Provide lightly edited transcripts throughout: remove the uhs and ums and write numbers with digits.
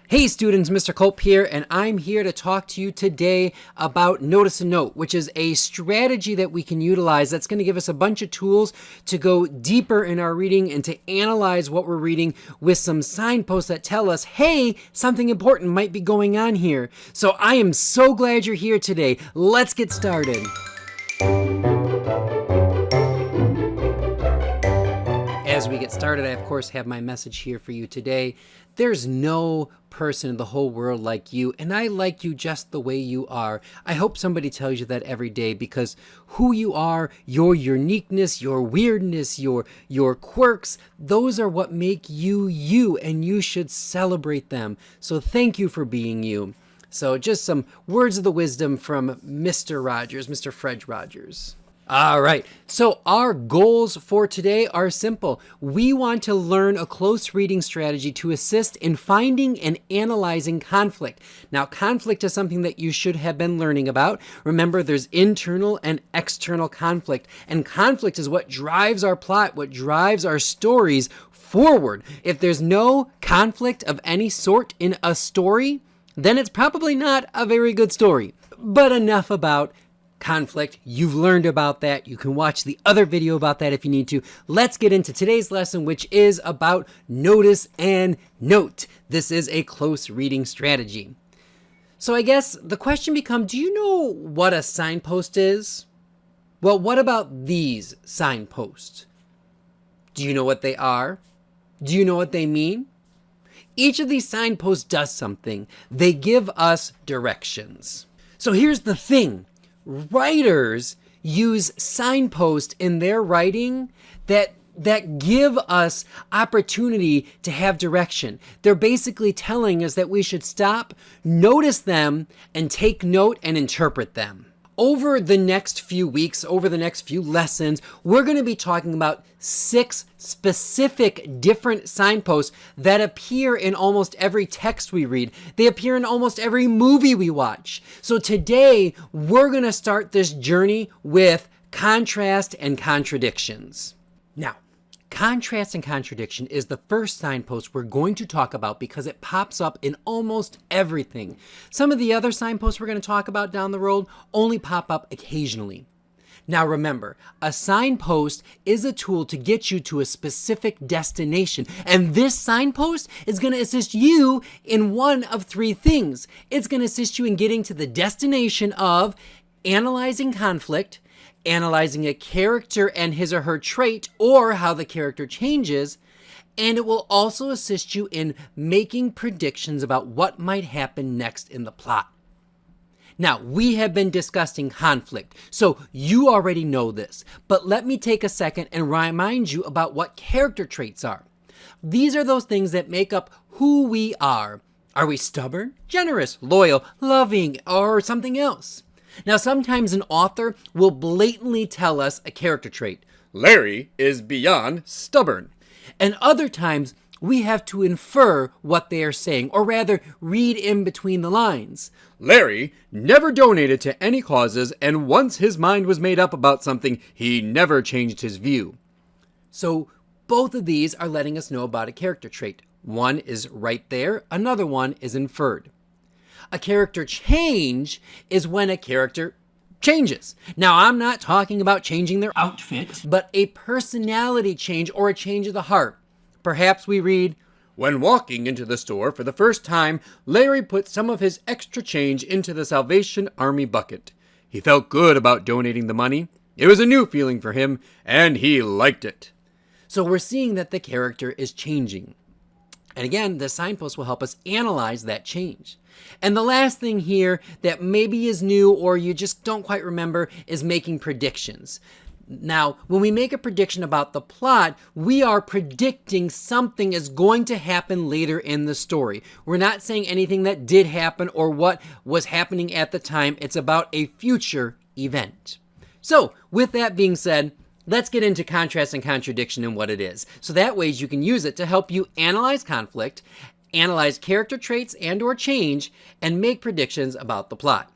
Hey students, Mr. Culp here, and I'm here to talk to you today about Notice and Note, which is a strategy that we can utilize that's going to give us a bunch of tools to go deeper in our reading and to analyze what we're reading with some signposts that tell us, hey, something important might be going on here. So I am so glad you're here today. Let's get started. As we get started, I of course have my message here for you today. There's no person in the whole world like you, and I like you just the way you are. I hope somebody tells you that every day, because who you are, your uniqueness, your weirdness, your quirks, those are what make you you, and you should celebrate them. So thank you for being you. So just some words of the wisdom from Mr. Rogers, Mr. Fred Rogers. All right, so our goals for today are simple. We want to learn a close reading strategy to assist in finding and analyzing conflict. Now, conflict is something that you should have been learning about. Remember, there's internal and external conflict, and conflict is what drives our plot, what drives our stories forward. If there's no conflict of any sort in a story, then it's probably not a very good story. But enough about conflict. You've learned about that. You can watch the other video about that if you need to. Let's get into today's lesson, which is about Notice and Note. This is a close reading strategy. So I guess the question becomes, do you know what a signpost is? Well, what about these signposts? Do you know what they are? Do you know what they mean? Each of these signposts does something. They give us directions. So here's the thing. Writers use signposts in their writing that give us opportunity to have direction. They're basically telling us that we should stop, notice them, and take note and interpret them. Over the next few weeks, over the next few lessons, we're going to be talking about 6 specific different signposts that appear in almost every text we read. They appear in almost every movie we watch. So today, we're going to start this journey with contrast and contradictions. Now, contrast and contradiction is the first signpost we're going to talk about because it pops up in almost everything. Some of the other signposts we're going to talk about down the road only pop up occasionally. Now remember, a signpost is a tool to get you to a specific destination, and this signpost is going to assist you in one of 3 things. It's going to assist you in getting to the destination of analyzing conflict, analyzing a character and his or her trait, or how the character changes, and it will also assist you in making predictions about what might happen next in the plot. Now, we have been discussing conflict, so you already know this, but let me take a second and remind you about what character traits are. These are those things that make up who we are. Are we stubborn, generous, loyal, loving, or something else? Now, sometimes an author will blatantly tell us a character trait. Larry is beyond stubborn. And other times, we have to infer what they are saying, or rather, read in between the lines. Larry never donated to any causes, and once his mind was made up about something, he never changed his view. So, both of these are letting us know about a character trait. One is right there, another one is inferred. A character change is when a character changes. Now, I'm not talking about changing their outfit, but a personality change or a change of the heart. Perhaps we read, when walking into the store for the first time, Larry put some of his extra change into the Salvation Army bucket. He felt good about donating the money. It was a new feeling for him, and he liked it. So we're seeing that the character is changing. And again, the signpost will help us analyze that change. And the last thing here that maybe is new or you just don't quite remember is making predictions. Now, when we make a prediction about the plot, we are predicting something is going to happen later in the story. We're not saying anything that did happen or what was happening at the time. It's about a future event. So, with that being said, let's get into contrast and contradiction and what it is. So that way you can use it to help you analyze conflict, analyze character traits and or change, and make predictions about the plot.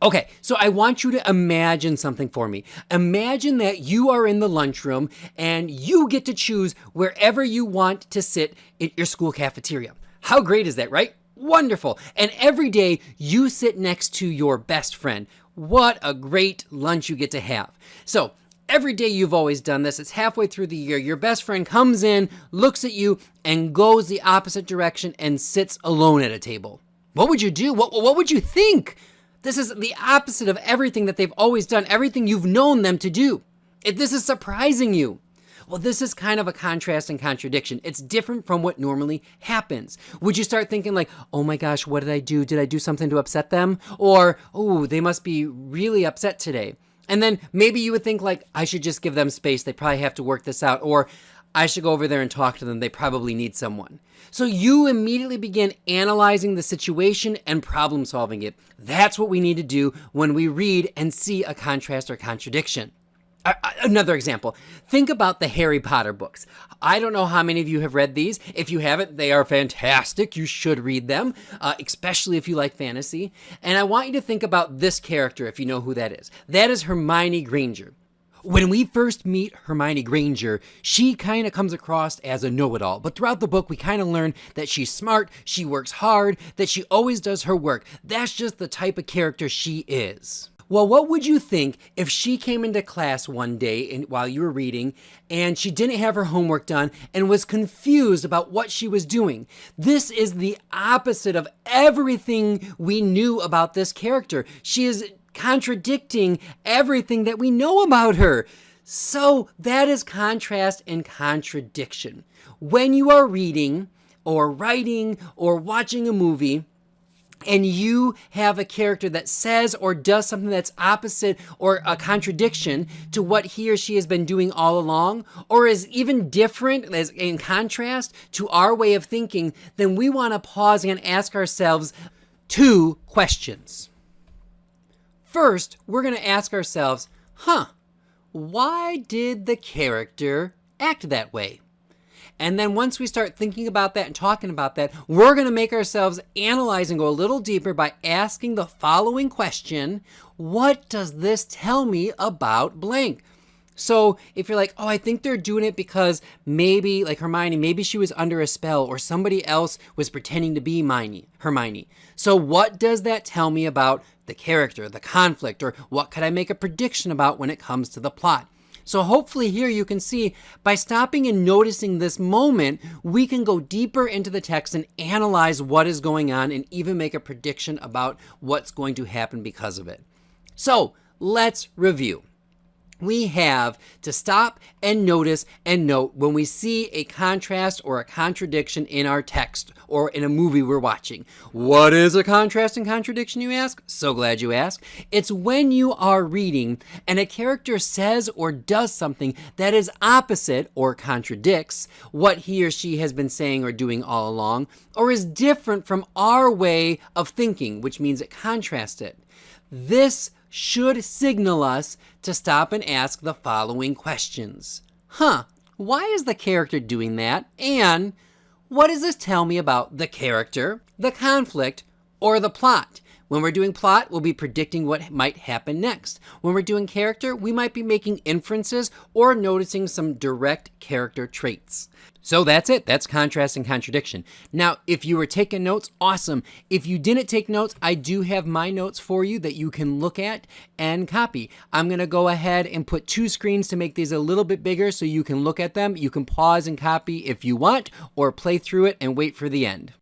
Okay, so I want you to imagine something for me. Imagine that you are in the lunchroom and you get to choose wherever you want to sit at your school cafeteria. How great is that, right? Wonderful. And every day you sit next to your best friend. What a great lunch you get to have. So every day you've always done this. It's halfway through the year. Your best friend comes in, looks at you, and goes the opposite direction and sits alone at a table. What would you do? What would you think? This is the opposite of everything that they've always done, everything you've known them to do. This is surprising you. Well, this is kind of a contrast and contradiction. It's different from what normally happens. Would you start thinking like, oh my gosh, what did I do? Did I do something to upset them? Or, oh, they must be really upset today. And then maybe you would think like, I should just give them space. They probably have to work this out. Or I should go over there and talk to them. They probably need someone. So you immediately begin analyzing the situation and problem solving it. That's what we need to do when we read and see a contrast or contradiction. Another example, think about the Harry Potter books. I don't know how many of you have read these. If you haven't, they are fantastic. You should read them, especially if you like fantasy. And I want you to think about this character, if you know who that is. That is Hermione Granger. When we first meet Hermione Granger, she kind of comes across as a know-it-all. But throughout the book, we kind of learn that she's smart, she works hard, that she always does her work. That's just the type of character she is. Well, what would you think if she came into class one day while you were reading and she didn't have her homework done and was confused about what she was doing? This is the opposite of everything we knew about this character. She is contradicting everything that we know about her. So that is contrast and contradiction. When you are reading or writing or watching a movie, and you have a character that says or does something that's opposite or a contradiction to what he or she has been doing all along, or is even different, as in contrast to our way of thinking, then we want to pause and ask ourselves 2 questions. First, we're going to ask ourselves, why did the character act that way? And then once we start thinking about that and talking about that, we're going to make ourselves analyze and go a little deeper by asking the following question: what does this tell me about blank? So if you're like, oh, I think they're doing it because maybe, like Hermione, maybe she was under a spell or somebody else was pretending to be Hermione. So what does that tell me about the character, the conflict, or what could I make a prediction about when it comes to the plot? So hopefully here you can see, by stopping and noticing this moment, we can go deeper into the text and analyze what is going on and even make a prediction about what's going to happen because of it. So let's review. We have to stop and notice and note when we see a contrast or a contradiction in our text or in a movie we're watching. What is a contrast and contradiction, you ask? So glad you asked. It's when you are reading and a character says or does something that is opposite or contradicts what he or she has been saying or doing all along, or is different from our way of thinking, which means it contrasts it. This should signal us to stop and ask the following questions. Why is the character doing that? And what does this tell me about the character, the conflict, or the plot? When we're doing plot, we'll be predicting what might happen next. When we're doing character, we might be making inferences or noticing some direct character traits. So that's it. That's contrast and contradiction. Now, if you were taking notes, awesome. If you didn't take notes, I do have my notes for you that you can look at and copy. I'm going to go ahead and put 2 screens to make these a little bit bigger so you can look at them. You can pause and copy if you want, or play through it and wait for the end.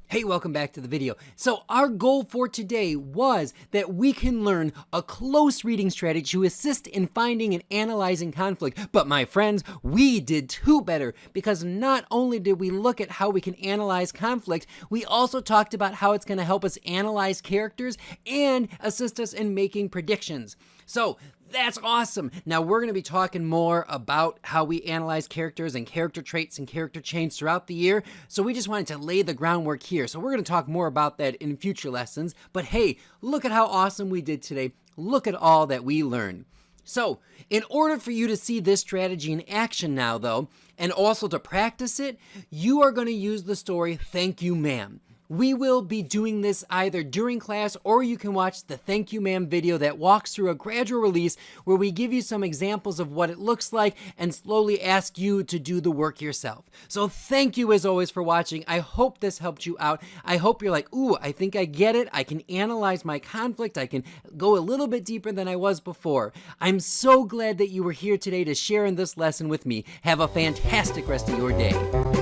Hey, welcome back to the video. So our goal for today was that we can learn a close reading strategy to assist in finding and analyzing conflict. But my friends, we did 2 better, because not only did we look at how we can analyze conflict, we also talked about how it's going to help us analyze characters and assist us in making predictions. So that's awesome. Now we're going to be talking more about how we analyze characters and character traits and character change throughout the year. So we just wanted to lay the groundwork here. So we're going to talk more about that in future lessons. But hey, look at how awesome we did today. Look at all that we learned. So in order for you to see this strategy in action now, though, and also to practice it, you are going to use the story Thank You, Ma'am. We will be doing this either during class, or you can watch the Thank You Ma'am video that walks through a gradual release where we give you some examples of what it looks like and slowly ask you to do the work yourself. So thank you as always for watching. I hope this helped you out. I hope you're like, ooh, I think I get it. I can analyze my conflict. I can go a little bit deeper than I was before. I'm so glad that you were here today to share in this lesson with me. Have a fantastic rest of your day.